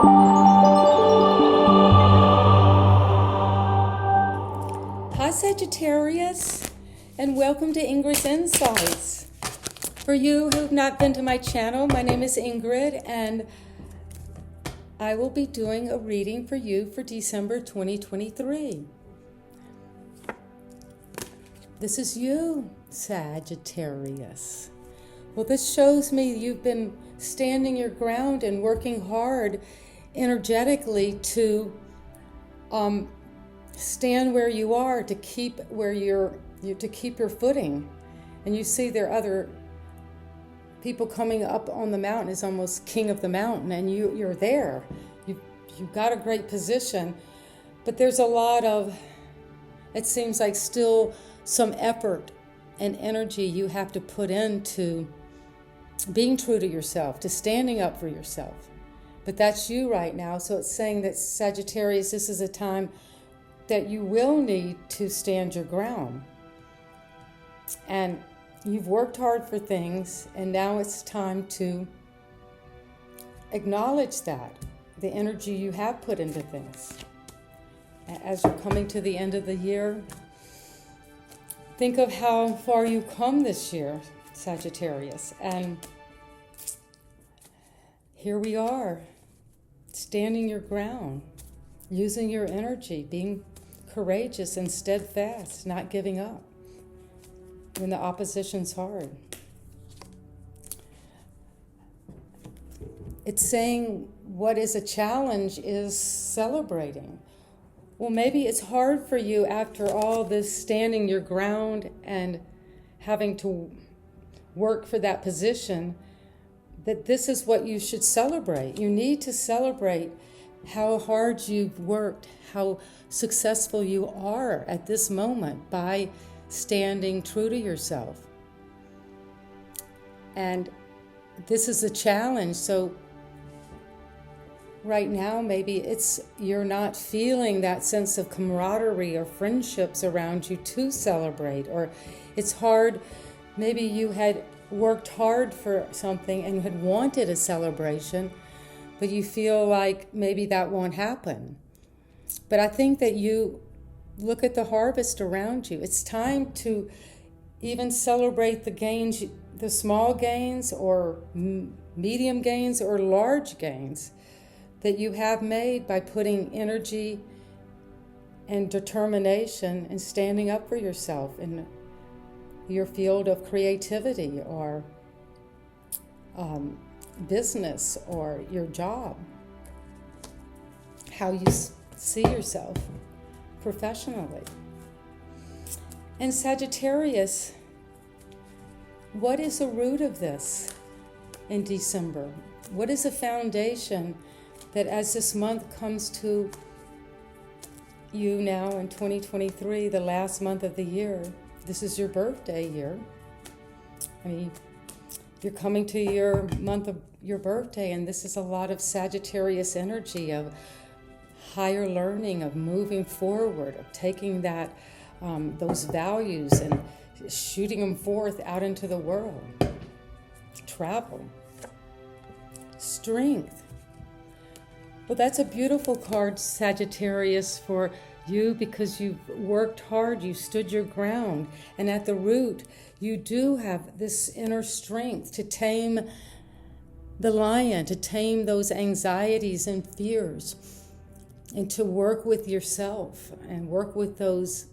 Hi Sagittarius, and welcome to Ingrid's Insights. For you who have not been to my channel, my name is Ingrid, and I will be doing a reading for you for December 2023. This is you, Sagittarius. Well, this shows me you've been standing your ground and working hard energetically to stand where you are, to keep to keep your footing. And you see there are other people coming up on the mountain, is almost king of the mountain, and you're there. You've got a great position, but there's a lot of, it seems like still some effort and energy you have to put into being true to yourself, to standing up for yourself. But that's you right now. So it's saying that Sagittarius, this is a time that you will need to stand your ground. And you've worked hard for things, and now it's time to acknowledge that, the energy you have put into things. As you're coming to the end of the year, think of how far you've come this year, Sagittarius. And here we are, standing your ground, using your energy, being courageous and steadfast, not giving up when the opposition's hard. It's saying what is a challenge is celebrating. Well, maybe it's hard for you after all this standing your ground and having to work for that position, that this is what you should celebrate. You need to celebrate how hard you've worked, how successful you are at this moment by standing true to yourself. And this is a challenge. So right now, maybe you're not feeling that sense of camaraderie or friendships around you to celebrate, or it's hard. Maybe you had worked hard for something and had wanted a celebration, but you feel like maybe that won't happen. But I think that you look at the harvest around you. It's time to even celebrate the gains, the small gains or medium gains or large gains that you have made by putting energy and determination and standing up for yourself in your field of creativity or business or your job, how you see yourself professionally. And Sagittarius, what is the root of this in December? What is the foundation that as this month comes to you now in 2023, the last month of the year, this is your birthday year. I mean, you're coming to your month of your birthday, and this is a lot of Sagittarius energy of higher learning, of moving forward, of taking that those values and shooting them forth out into the world. Travel. Strength. Well, that's a beautiful card, Sagittarius, for you, because you've worked hard, you stood your ground, and at the root, you do have this inner strength to tame the lion, to tame those anxieties and fears, and to work with yourself and work with those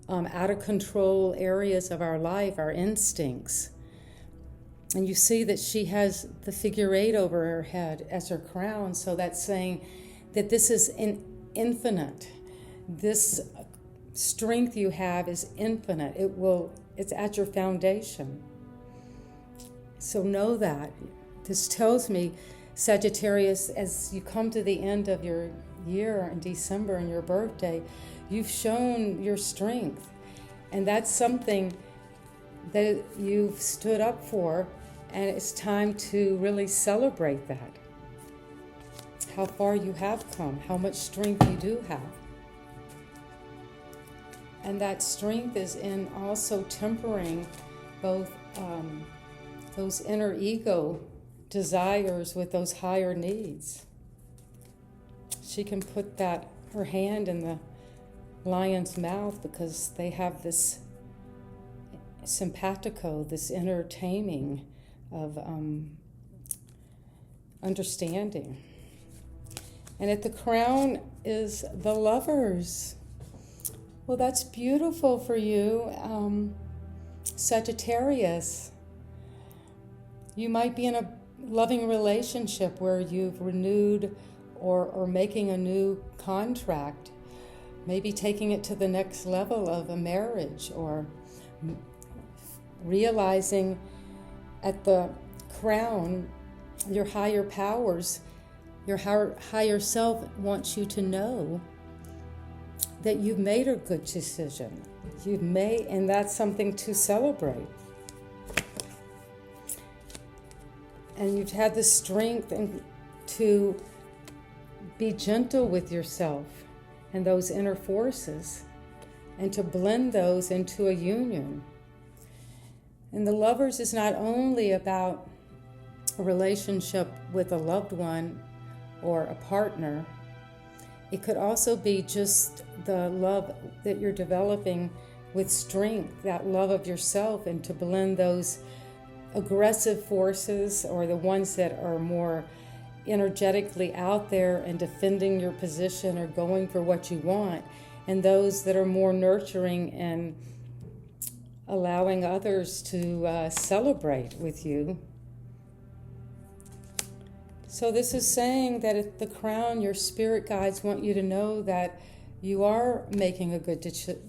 out of control areas of our life, our instincts. And you see that she has the figure 8 over her head as her crown, so that's saying that this is infinite. This strength you have is infinite. It's at your foundation. So know that. This tells me, Sagittarius, as you come to the end of your year in December and your birthday, you've shown your strength. And that's something that you've stood up for, and it's time to really celebrate that. How far you have come, how much strength you do have. And that strength is in also tempering both those inner ego desires with those higher needs. she can put her hand in the lion's mouth because they have this simpatico, this inner taming of understanding. And at the crown is the Lovers. Well, that's beautiful for you, Sagittarius. You might be in a loving relationship where you've renewed or making a new contract, maybe taking it to the next level of a marriage, or realizing at the crown your higher powers, your higher self wants you to know that you've made a good decision. And that's something to celebrate. And you've had the strength to be gentle with yourself and those inner forces, and to blend those into a union. And the Lovers is not only about a relationship with a loved one or a partner. It could also be just the love that you're developing with strength, that love of yourself, and to blend those aggressive forces, or the ones that are more energetically out there and defending your position or going for what you want, and those that are more nurturing and allowing others to celebrate with you. So this is saying that at the crown, your spirit guides want you to know that you are making a good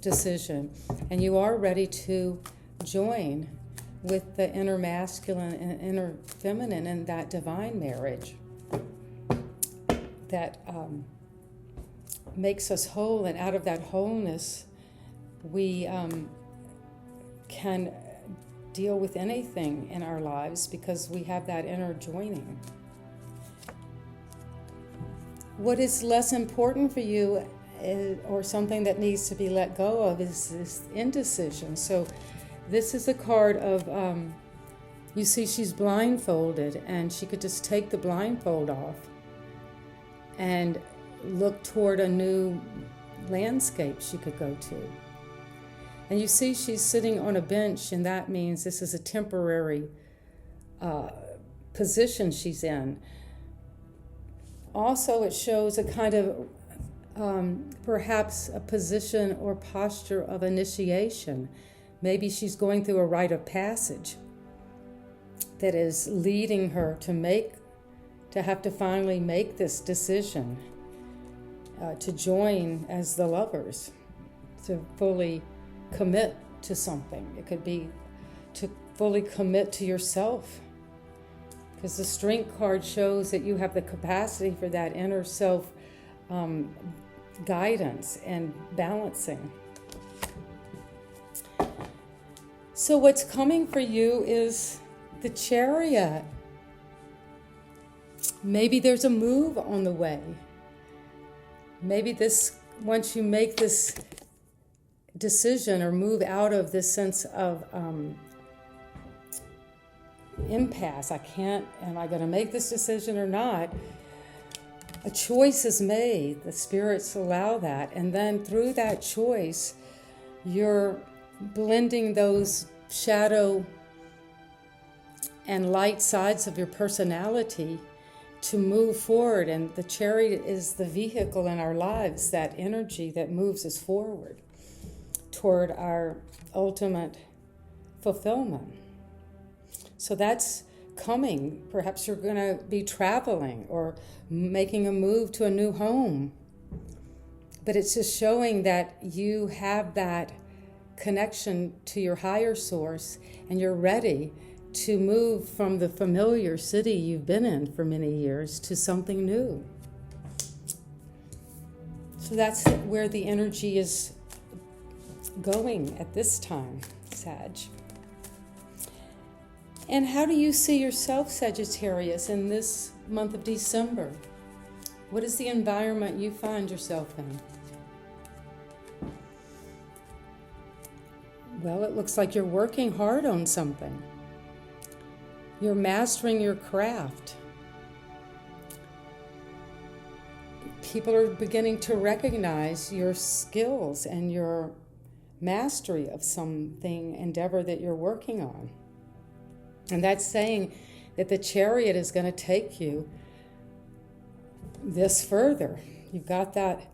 decision, and you are ready to join with the inner masculine and inner feminine in that divine marriage that makes us whole. And out of that wholeness, we can deal with anything in our lives because we have that inner joining. What is less important for you, or something that needs to be let go of, is this indecision. So this is a card of, you see she's blindfolded, and she could just take the blindfold off and look toward a new landscape she could go to. And you see she's sitting on a bench, and that means this is a temporary position she's in. Also, it shows a kind of perhaps a position or posture of initiation. Maybe she's going through a rite of passage that is leading her to have to finally make this decision to join as the Lovers, to fully commit to something. It could be to fully commit to yourself, because the Strength card shows that you have the capacity for that inner self guidance and balancing. So what's coming for you is the Chariot. Maybe there's a move on the way. Maybe once you make this decision or move out of this sense of impasse, am I going to make this decision or not? A choice is made. The spirits allow that. And then through that choice, you're blending those shadow and light sides of your personality to move forward. And the Chariot is the vehicle in our lives, that energy that moves us forward toward our ultimate fulfillment. So that's coming. Perhaps you're going to be traveling or making a move to a new home. But it's just showing that you have that connection to your higher source, and you're ready to move from the familiar city you've been in for many years to something new. So that's where the energy is going at this time, Sag. And how do you see yourself, Sagittarius, in this month of December? What is the environment you find yourself in? Well, it looks like you're working hard on something. You're mastering your craft. people are beginning to recognize your skills and your mastery of something, endeavor that you're working on. And that's saying that the Chariot is going to take you this further. You've got that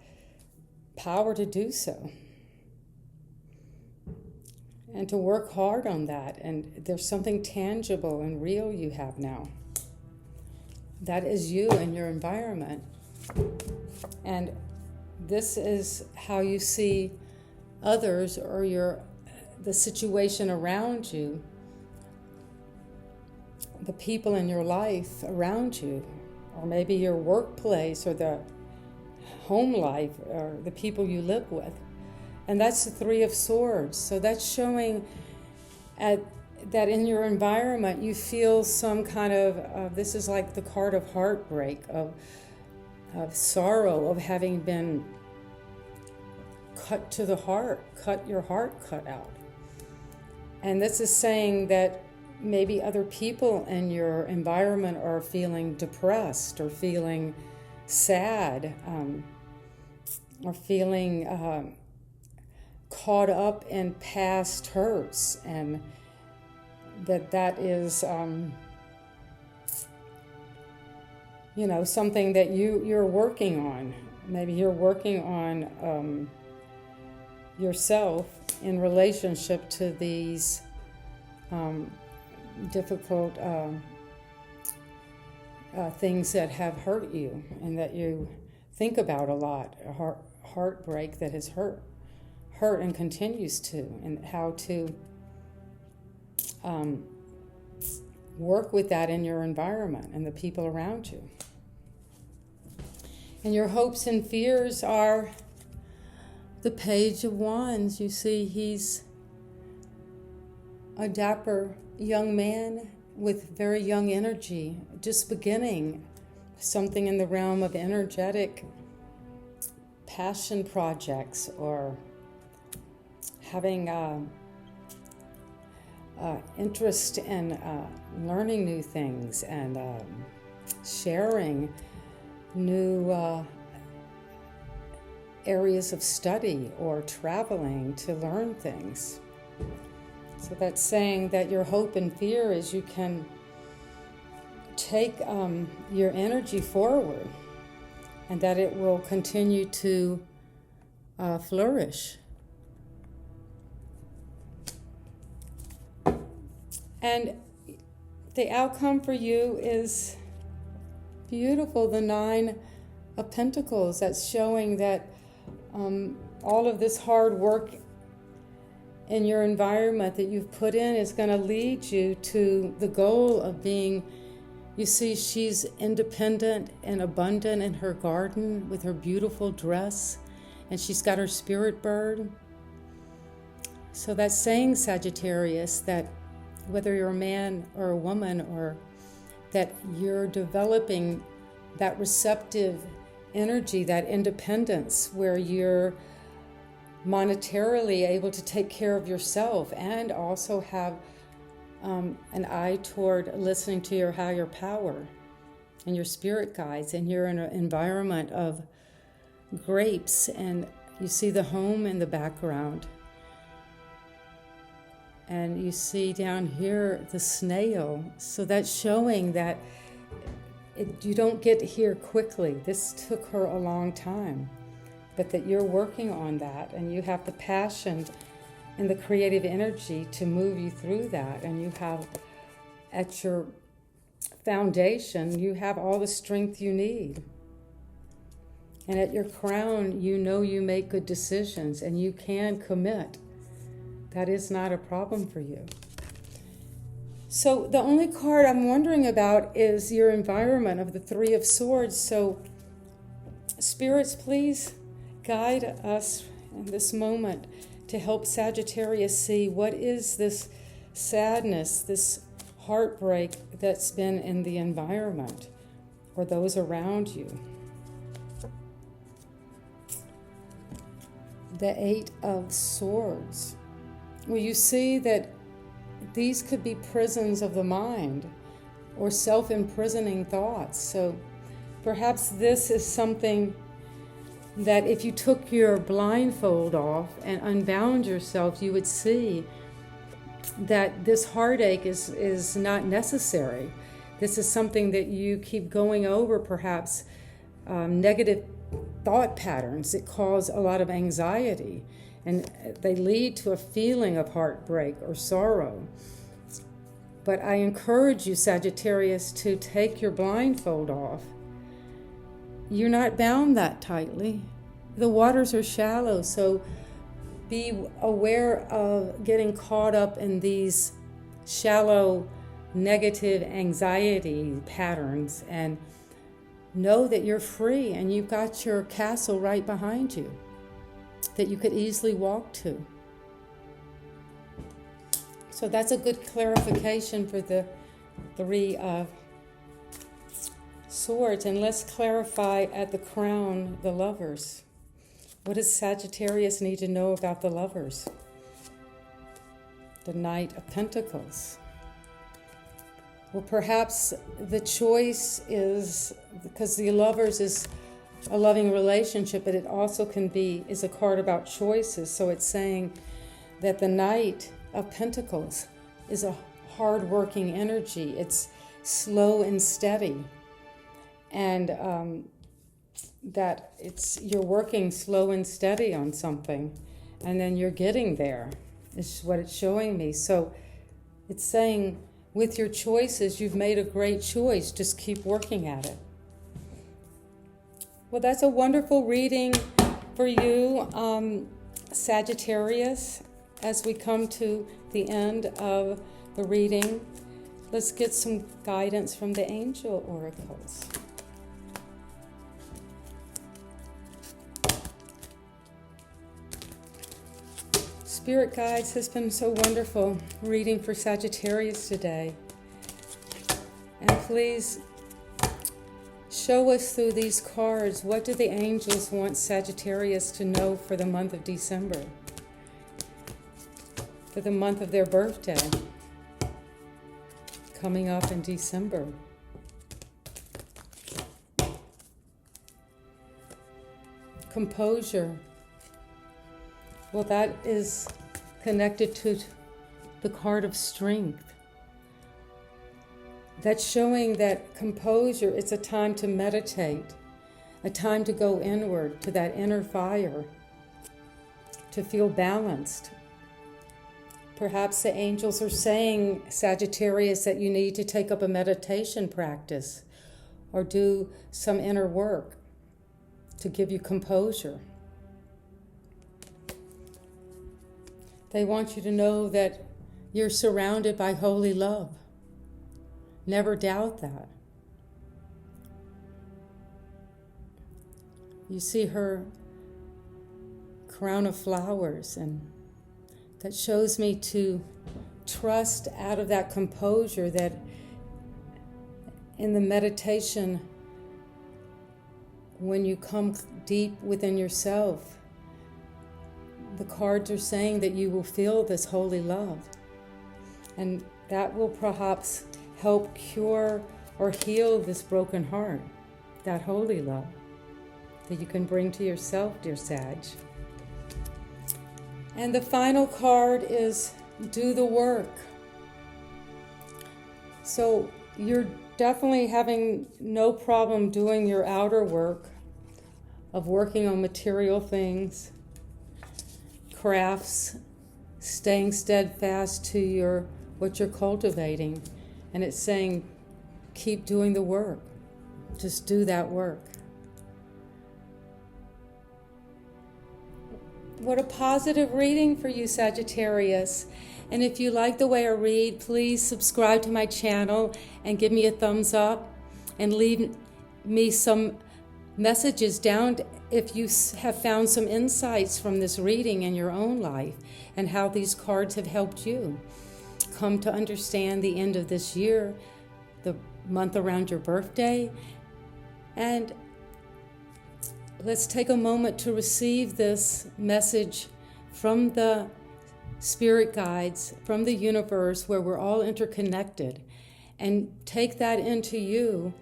power to do so. And to work hard on that. And there's something tangible and real you have now. That is you and your environment. And this is how you see others or the situation around you, the people in your life around you, or maybe your workplace or the home life or the people you live with. And that's the Three of Swords. So that's showing that in your environment you feel some kind of, this is like the card of heartbreak, of sorrow, of having been cut to the heart, your heart cut out. And this is saying that maybe other people in your environment are feeling depressed or feeling sad, or feeling caught up in past hurts, and that is something that you're working on. Maybe you're working on yourself in relationship to these difficult things that have hurt you and that you think about a lot, a heartbreak that has hurt and continues to, and how to work with that in your environment and the people around you. And your hopes and fears are the Page of Wands. You see, he's a dapper young man with very young energy, just beginning something in the realm of energetic passion projects, or having interest in learning new things and sharing new areas of study, or traveling to learn things. So that's saying that your hope and fear is you can take your energy forward, and that it will continue to flourish. And the outcome for you is beautiful, the Nine of Pentacles. That's showing that all of this hard work in your environment that you've put in is going to lead you to the goal of being, you see, she's independent and abundant in her garden with her beautiful dress, and she's got her spirit bird. So that's saying, Sagittarius, that whether you're a man or a woman, or that you're developing that receptive energy, that independence, where you're monetarily able to take care of yourself and also have an eye toward listening to your higher power and your spirit guides. And you're in an environment of grapes, and you see the home in the background. And you see down here the snail. So that's showing that you don't get here quickly. This took her a long time. But that you're working on that, and you have the passion and the creative energy to move you through that. And you have, at your foundation, you have all the strength you need. And at your crown, you know you make good decisions and you can commit. That is not a problem for you. So the only card I'm wondering about is your environment of the Three of Swords. So spirits, please guide us in this moment to help Sagittarius see what is this sadness, this heartbreak that's been in the environment or those around you. The Eight of Swords. Well, you see that these could be prisons of the mind or self-imprisoning thoughts. So perhaps this is something that if you took your blindfold off and unbound yourself, you would see that this heartache is not necessary. This is something that you keep going over, perhaps negative thought patterns that cause a lot of anxiety, and they lead to a feeling of heartbreak or sorrow. But I encourage you, Sagittarius, to take your blindfold off. You're not bound that tightly. The waters are shallow, so be aware of getting caught up in these shallow negative anxiety patterns, and know that you're free and you've got your castle right behind you that you could easily walk to. So that's a good clarification for the Three of Swords. And let's clarify at the crown, the Lovers. What does Sagittarius need to know about the Lovers? The Knight of Pentacles. Well, perhaps the choice is, because the Lovers is a loving relationship, but it also is a card about choices. So it's saying that the Knight of Pentacles is a hard-working energy. It's slow and steady. And that you're working slow and steady on something, and then you're getting there, is what it's showing me. So it's saying, with your choices, you've made a great choice. Just keep working at it. Well, that's a wonderful reading for you, Sagittarius. As we come to the end of the reading, let's get some guidance from the angel oracles. Spirit guides, has been so wonderful reading for Sagittarius today. And please show us through these cards, what do the angels want Sagittarius to know for the month of December? For the month of their birthday, coming up in December. Composure. Well, that is connected to the card of strength. That's showing that composure, it's a time to meditate, a time to go inward to that inner fire, to feel balanced. Perhaps the angels are saying, Sagittarius, that you need to take up a meditation practice or do some inner work to give you composure. They want you to know that you're surrounded by holy love. Never doubt that. You see her crown of flowers, and that shows me to trust out of that composure, that in the meditation, when you come deep within yourself, the cards are saying that you will feel this holy love. And that will perhaps help cure or heal this broken heart, that holy love that you can bring to yourself, dear Sag. And the final card is do the work. So you're definitely having no problem doing your outer work of working on material things, crafts, staying steadfast to what you're cultivating. And it's saying, keep doing the work. Just do that work. What a positive reading for you, Sagittarius. And if you like the way I read, please subscribe to my channel and give me a thumbs up, and leave me some messages down if you have found some insights from this reading in your own life and how these cards have helped you come to understand the end of this year, the month around your birthday. And let's take a moment to receive this message from the spirit guides, from the universe, where we're all interconnected, and take that into you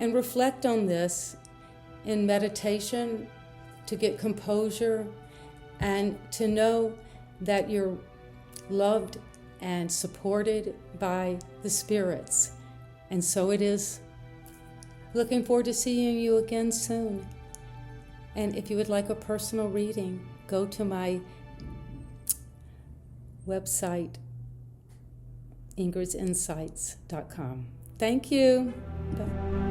and reflect on this in meditation to get composure, and to know that you're loved and supported by the spirits. And so it is. Looking forward to seeing you again soon. And if you would like a personal reading, go to my website, ingridsinsights.com. Thank you. Bye.